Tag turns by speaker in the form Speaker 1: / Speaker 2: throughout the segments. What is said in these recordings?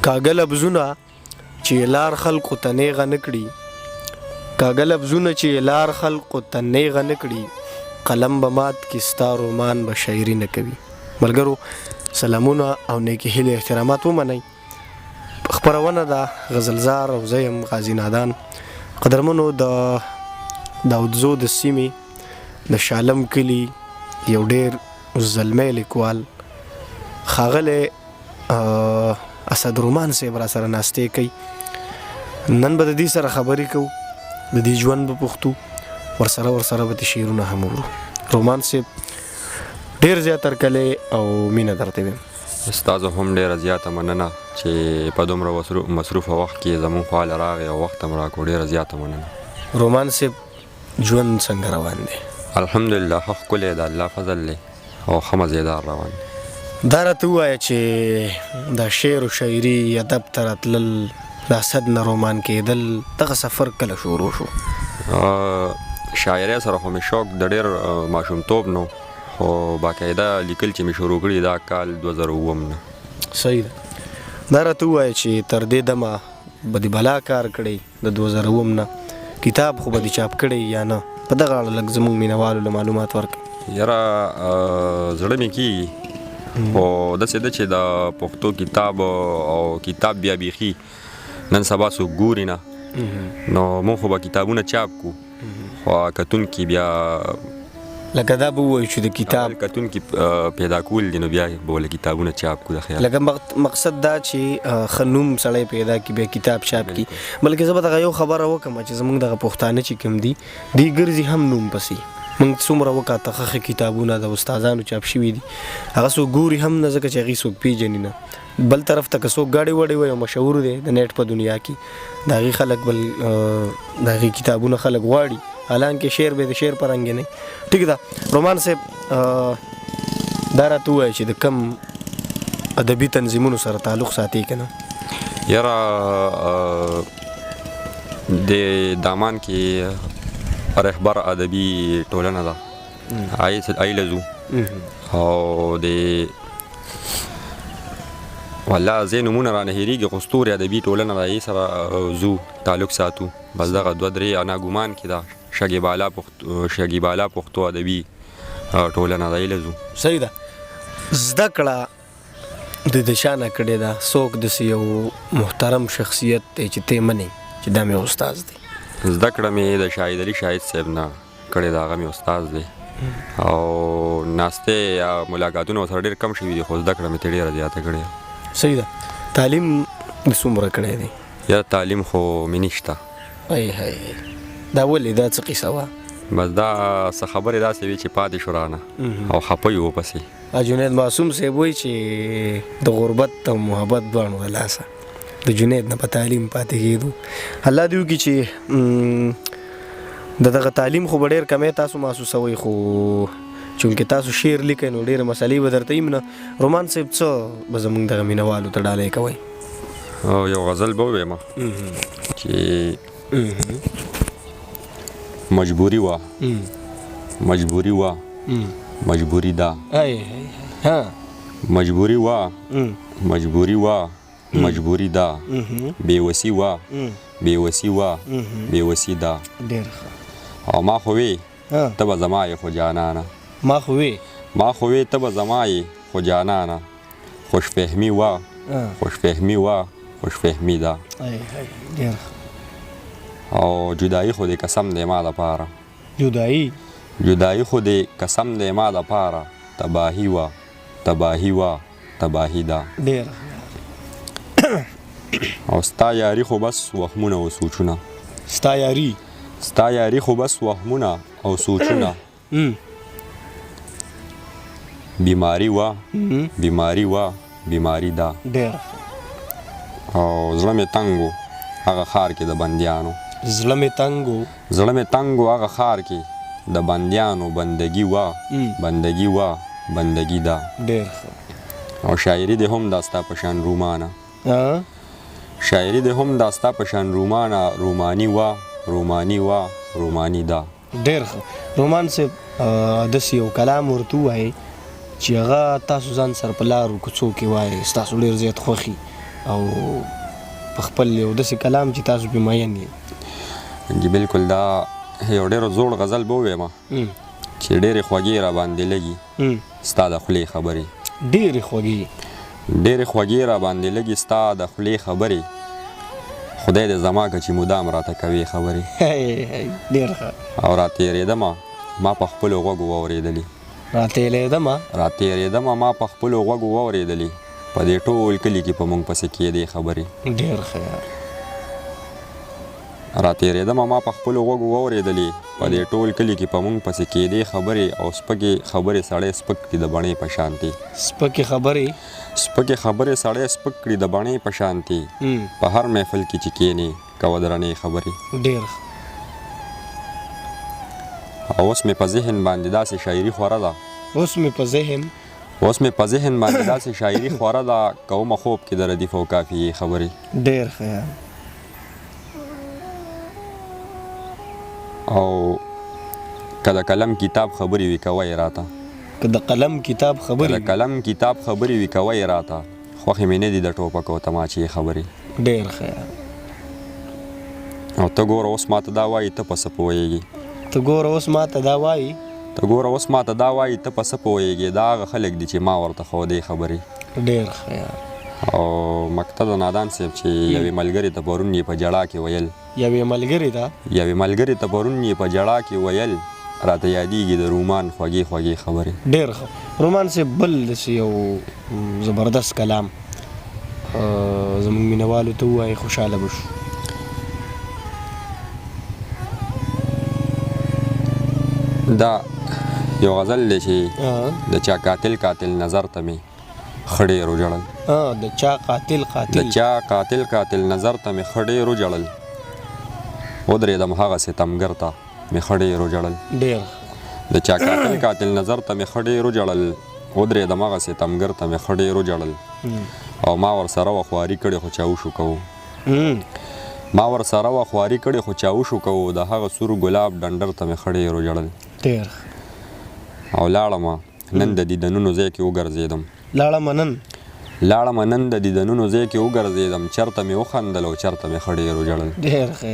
Speaker 1: کاږه لفظونه چې لار خلقو ته نیغه نه کړي کاږه لفظونه چې لار خلقو ته نیغه نه کړي قلم به مات کي ستا رومان به شاعري نه کوي. ملګرو سلامونه او نیکې هیلې احترامات ومنئ. خپرونه ده غزلزار او زه یم غازي نادان. قدرمنو د داودزو د سیمې د شالم کلي یو ډېر زلمی لیکوال ښاغلی اسد رومان صاحب را سره ناستې کوي. نن به د دې سره خبرې کوو، د دې ژوند به پوښتو، ورسره به د شعرونه هم وورو. رومان صاحب ډېر زیات هرکلی او مینه درته ویم.
Speaker 2: استازو هم ډېره زیاته مننه چې په دومره مصروفه وخت کې زموږ خواله راغی او وخت هم راکړو. ډېره زیاته مننه.
Speaker 1: رومان صاحب ژوند څنګه روان دی؟
Speaker 2: الحمدلله ښه ښکلی د الله فضل دی او ښه مزېدار روان دی.
Speaker 1: دا راته ووایه چې دا شعر و شاعري ادب ته راتلل د اسد نه رومان کېدل دغه سفر کله شروع شو؟
Speaker 2: شاعرۍ سره خو مې شوق د ډېر ماشومتوب نو، خو باقاعده لیکل چې مې شروع کړي دا کال 2007 نه.
Speaker 1: صحیح ده. دا راته ووایه چې تر دې دمه به دې بلا کار کړی د 2007 نه، کتاب خو به دې چاپ کړی یا نه؟ په دغه اړه لږ زموږ مینهوالو له معلومات ورکړئ.
Speaker 2: یاره زړه مې کېږي، خو داسې ده چې د پښتو کتاب او کتاب بیا بیخي نن سبا څوک ګوري نه، نو موږ خو به کتابونه چاپ کو، خو کتونکي بیا
Speaker 1: لکه دا به ووایو چې د کتاب
Speaker 2: کتونکي پیدا کول دي، نو بیا به ولې کتابونه چاپ کو. د خیال
Speaker 1: لکه مقصد دا چې ښه نوم سړی پیدا کړي بیا کتاب چاپ کړي. بلکې زه به دغه یو خبره وکړم چې زموږ دغه پښتانه چې کوم دي دوی ګرځي هم نوم پسې. موږ څومره وکاته ښه کتابونه د استادانو چاپ شوي دي، هغه څوک ګوري هم نه، ځکه چې هغې څوک پیژني نه. بل طرف ته که څوک ګاډې وړې وي او مشهور دی د نیټ په دنیا کې، د هغې خلک د هغې کتابونه خلک غواړي، حالانکه شعر به د شعر په رنګ نه. ټیک ده رومان صاحب، دا راته ووایه چې د کم ادبي تنظیمونو سره تعلق ساتي که نه؟
Speaker 2: یاره د دامان کې رهبر ادبي ټولنه ده، ایله ځو او د والله زه نومونه رانه هېرېږي، خو ستوري ادبي ټولنه ده، هغې سره ځو تعلق ساتو. بس دغه 2-3 انا ګمان کې ده شګې بالا پښتو ادبي ټولنه ده، ایله ځو.
Speaker 1: صحیح ده. زده کړه د د شا نه کړې ده، څوک داسې یو محترم شخصیت دی چې ته منې چې دا مې استاد دی؟
Speaker 2: زده کړه مې د شاهد علي شاهد صاحب نه کړې ده، هغه مې استاد دی، او ناستې یا ملاقاتونه ورسره ډېر کم شوي دي، خو زده کړه مې ترې ډېره زیاته کړې ده.
Speaker 1: صحیح ده. تعلیم د څومره کړی دی؟
Speaker 2: یا تعلیم خو مې نشته.
Speaker 1: دا ولې دا څه قصه وه؟
Speaker 2: بس دا څه خبرې داسې وي چې پاتې شو رانه او خفه یو ورپسې.
Speaker 1: جنید معصوم صاحب وایي چې د غربت او محبت دواړو د لاسه د جنید نه په تعلیم پاتې کېدو. الله دې وکړي چې د دغه تعلیم خو به ډېر کمی تاسو محسوسوئ، خو چونکې تاسو شعر لیکئ نو ډېرې مسلې به درته ویم نه. رومان صاحب څه به زموږ دغه مینهوالو ته ډالۍ کوئ؟
Speaker 2: یو غزل به ووایم چې مجبوري وه مجبوري وه مجبوري ده، مجبوري وه مجبوري وه مجبوري ده، بېوسي وه بېوسي وه بېوسي ده. او ما خو وې ته به زما یې خو جانانه،
Speaker 1: ما خو
Speaker 2: وې ته به زما یې خو جانانه، خوشفهمي وه خوشفهمي وه خوشفهمي ده. او جدایي خو دې قسم دی ما دپاره، جدایي خو دې قسم دی ما دپاره، تباهي وه تباهي وه تباهي ده. او ستا یاري خو بس وهمونه او سوچونه، ستا یاري خو بس وهمونه او سوچونه، بیماری وه بیماری وه بیماری ده. او زړه مې تنګ و هغه ښار کې د بندیانو،
Speaker 1: زړه مې
Speaker 2: تنګ و هغه ښار کې د بندیانو، بندگی وه بندگی وه بندگی ده. او شاعري دې هم دا ستا په شان رومانه، شاعري دې هم دا ستا په شان رومانه، روماني وه روماني وه روماني ده.
Speaker 1: ډېر ښه. رومان صاحب داسې یو کلام ورته ووایئ چې هغه تاسو ځان سره په لارو کوڅو کې وایئ، ستاسو ډېر زیات خوښي او په خپل یو داسې کلام چې تاسو پې مین یې.
Speaker 2: جی بالکل دا یو ډېر زوړ غزل به ووایم چې ډېرې خوږې را باندې لګي ستا د خولې خبرې.
Speaker 1: ډېرې خوږې
Speaker 2: را باندې لګي ستا د خولې خبرې، خدای دې زما که چې مدام راته کوي خبرې.
Speaker 1: ډېر ښه.
Speaker 2: او را تېرېدمه ما په خپلو غوږو واورېدلې. ما په خپلو غوږو واورېدلې، په دې ټول کلي کې په موږ پسې کېدې خبرې.
Speaker 1: ډېر ښه.
Speaker 2: را تېرېدمه ما په خپلو غوږو واورېدلې، په دې ټول کلي کې په موږ پسې کېدې خبرې. او سپکې خبرې سړی سپک کړي د بڼې په شانتې. سپکې خبرې سړی سپک کړي د بڼې په شانتې، په هر محفل کې چې کښېنې کوه درنې خبرې.
Speaker 1: ډېر.
Speaker 2: او اوس مې په ذهن باندې داسې شاعري خوره ده
Speaker 1: اوس مې په ذهن
Speaker 2: باندې داسې شاعري خوره ده، کومه خوب کې د ردیف او قافیې خبرې.
Speaker 1: ډېر ښه.
Speaker 2: او که د قلم کتاب خبرې وي کوه یې راته.
Speaker 1: که د قلم کتاب
Speaker 2: خبرې وي کوه یې راته، خوښې مې نه دي د ټوپک او تماچې خبرې.
Speaker 1: ډېر ښه.
Speaker 2: او ته ګوره اوس ماته دا وایي ته په څه پوهېږې.
Speaker 1: ته ګوره اوس ماته دا وایي ته په څه پوهېږې، دا هغه خلک دي چې ما ورته ښودې خبرې. ډېر ښه.
Speaker 2: او مقتد نادان صاحب چې یوې ملګرې ته پرون یې په ژړا کې ویل
Speaker 1: یوې ملګرې ته پرون یې په ژړا کې ویل، راته یادېږي د رومان خوږې خبرې. ډېر ښه. رومان صاحب بل داسې یو زبردست کلام زموږ مینهوالو ته ووایي، خوشحاله به شو.
Speaker 2: دا یو غزل دی چې د چا قاتل نظر ته مې ښه ډېر وژړل.
Speaker 1: د چا قاتل نظر ته مې ښه ډېر وژړل، ودرېدم هغه ستمګر ته مې ښه ډېر وژړل. ډېر.
Speaker 2: د چا قاتل نظر ته مې ښه ډېر وژړل، ودرېدم هغه ستمګر ته مې ښه ډېر وژړل. او ما ورسره وه خواري کړې خو چاوشو کوو، د هغه سور ګلاب ډنډر ته مې ښه ډېر وژړل.
Speaker 1: ډېر.
Speaker 2: او لاړمه نن د دیدنونو ځای کې وګرځېدم. چرته مې وخندل او چرته مې ښه ډېر وژړل.
Speaker 1: ډېر ښه.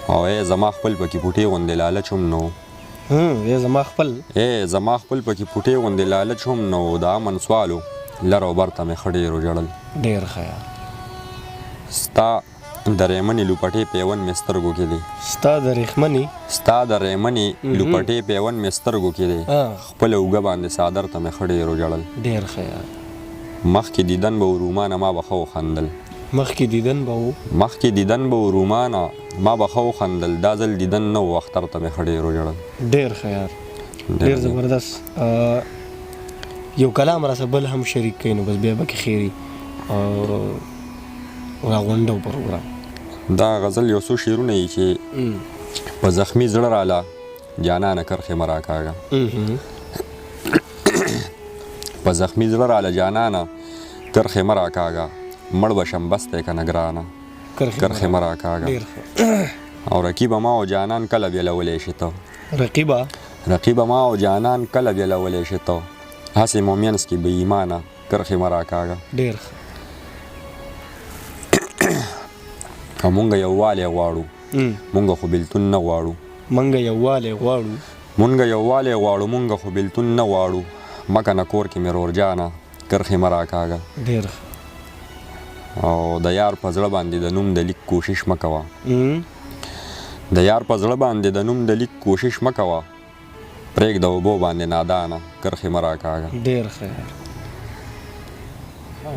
Speaker 2: او زما خپل پکې پوټې غوندې لالچ هم نه و. زما خپل پکې پوټې غوندې لالچ هم نه و، د امن سوالو لر او بر ته مې ښه ډېر وژړل.
Speaker 1: ډېر ښه.
Speaker 2: ستا د ریمنې لوپټې پیوند مې سترګو کې دی. خپله اوږه باندې څادر ته مې ښه ډېر وژړل.
Speaker 1: ډېر ښه.
Speaker 2: مخکې دیدن به ورومانه ما به ښه وخندل. دا ځل دیدن نه و، اختر ته مې ښه ډېر وژړل.
Speaker 1: ډېر ښه. ډېر زبردست. یو کلام راسه بل هم شریک کړئ، نو بس بیا به کې خیري راغونډو پروګرام.
Speaker 2: دا غزل یو څو شعرونه یي چې په زخمي زړه راله جانانه کرښې مه راکاږه. په زخمي زړه راله جانانه کرښې مه راکاږه، مړ به شم بس دی که نه ګرانه کرښې مه راکاږه. او رقیبه ما او جانان کله بېلولی شي ته. هسې مو منځ کې بې ایمانه کرښې مه راکاږه.
Speaker 1: ډېر.
Speaker 2: که مونږ یووالی غواړو مونږ خو بېلتون نه غواړو. مونږ خو بېلتون نه غواړو، مکه نه کور کې مې رورجانه کرښې مه راکاږه.
Speaker 1: ډېر.
Speaker 2: او د یار په زړه باندې د نوم د لیک کوشش مه کوه. پرېږده اوبو باندې نادانه کرښې مه راکاږه.
Speaker 1: ډېر ښه.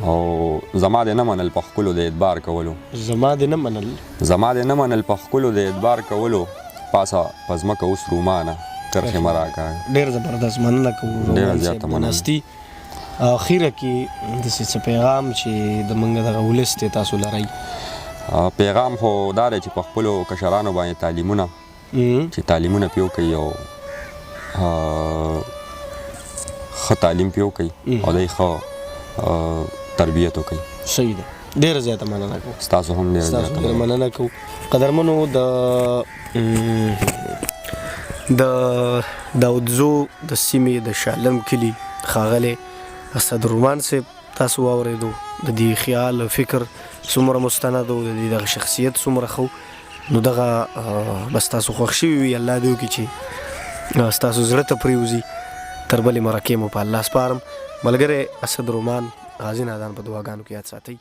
Speaker 2: او زما دې نه منل په ښکلو د اعتبار کولو، پاسه په ځمکه اوس رومانه کرښې مه راکاږه.
Speaker 1: ډېر زبردست. مننه کوو رومان صاحب د ناستي. اخیره کې داسې څه پیغام چې د موږ دغه ولس دی تاسو لرئ؟
Speaker 2: پیغام خو دا دی چې په خپلو کشرانو باندې تعلیمونه پې وکړي او ښه تعلیم پې وکړي او دی ښه تربیت وکړي.
Speaker 1: صحیح ده. ډېره زیاته مننه کوو.
Speaker 2: ستاسو هم ډېره زیاته
Speaker 1: مننه کوو. قدرمنو د داودزو د سیمې د شالم کلي ښاغلی اسد رومان صاحب تاسو واورېدو. د دې خیال فکر څومره مستند او د دې دغه شخصیت څومره ښه نو دغه بس تاسو خوښ شوي وي. الله دې وکړي چې ستاسو زړه ته پرېوځي. تر بلې مرکې مو په الله سپارم. ملګری اسد رومان غازي نادان په دعاګانو کې یاد ساتئ.